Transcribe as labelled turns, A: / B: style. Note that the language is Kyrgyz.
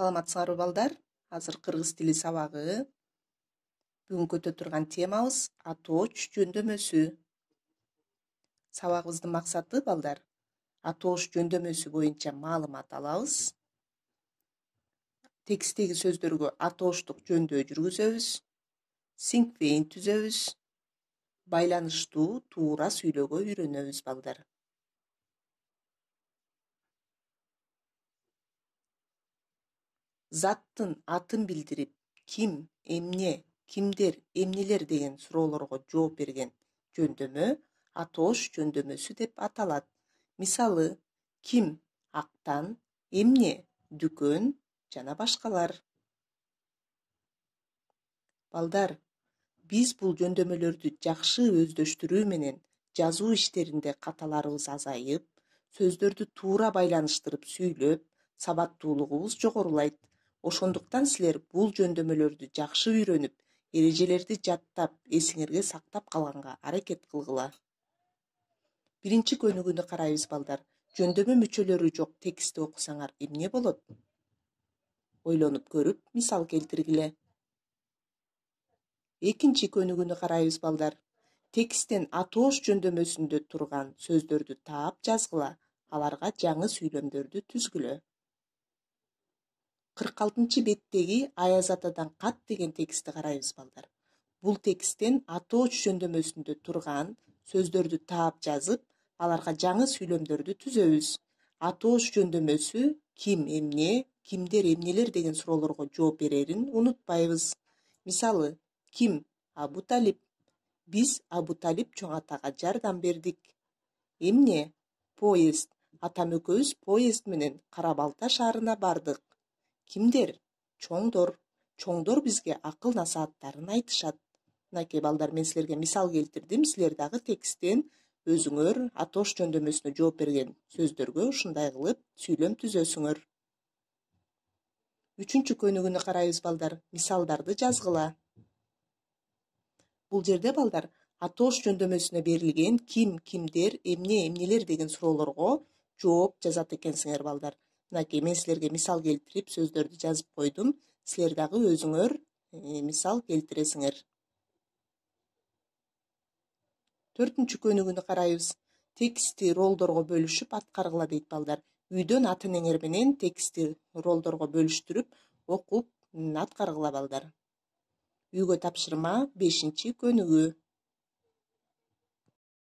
A: Саламатсыңарбы балдар? Азыр кыргыз тили сабагы. Бүгүн көтө турган темабыз атооч жөндөмөсү. Сабагыбыздын максаты балдар атооч жөндөмөсү боюнча маалымат алабыз. Текстеги сөздөргө атооштук жөндөө жүргүзөбүз. Синквейн түзөбүз. Байланыштуу туура сүйлөөгө үйрөнөбүз балдар. Заттын атын билдирип, ким, эмне, кимдер, эмнелер деген суроолорго жооп берген жөндөмө атоош жөндөмөсү деп аталат. Мисалы, ким актан, эмне дүкөн жана башкалар. Балдар, биз бул жөндөмөлөрдү жакшы өздөштүрүү менен жазуу иштеринде каталарыбыз азайып, сөздөрдү туура байланыштырып сүйлөп, сабаттуулугубуз жогорулайт. Ошондуктан силер бул жөндөмөлөрдү жакшы үйрөнүп, эрежелерди жаттап, эсиңерге сактап калганга аракет кылгыла. Биринчи көнүгүүнү карайбыз балдар. Жөндөмө мүчөлөрү жок текстти окусаңар эмне болот? Ойлонуп көрүп, мисал келтиргиле. Экинчи көнүгүүнү карайбыз балдар. Тексттен атоош жөндөмөсүндө турган сөздөрдү таап жазгыла, аларга жаңы сүйлөмдөрдү түзгүлө. 46 беттеги Аяз атадан кат деген текстти карайбыз балдар. Бул тексттен атооч жөндөмөсүндө турган сөздөрдү таап жазып, аларга жаңы сүйлөмдөрдү түзөбүз. Атооч жөндөмөсү ким, эмне, кимдер, эмнелер деген суроолорго жооп берерин унутпайбыз. Мисалы, ким? Абу Талип. Биз Абу Талип чоң атага жардам бердик. Эмне? Поезд. Атам экөөбүз поезд менен Кара Балта шаарына бардык. Кимдер? Чоңдор. Чоңдор бизге акыл насааттарын айтышат. Мынакей балдар, мен силерге мисал келтирдим. Силер дагы тексттен өзүңөр атоош жөндөмөсүнө жооп берген сөздөргө ушундай кылып сүйлөм түзөсүңөр. Үчүнчү көнүгүүнү карайбыз балдар. Мисалдарды жазгыла. Бул жерде балдар атоош жөндөмөсүнө берилген ким, кимдер, эмне, эмнелер деген суроолорго жооп жазат экенсиңер балдар. Мынакей мен силерге мисал келтирип сөздөрдү жазып койдум. Силер дагы өзүңөр мисал келтиресиңер. Төртүнчү көнүгүүнү карайбыз. Текстти ролдорго бөлүшүп аткаргыла дейт балдар. Үйдөн ата-энеңер менен текстти ролдорго бөлүштүрүп, окуп аткаргыла балдар. Үйгө тапшырма 5-көнүгүү.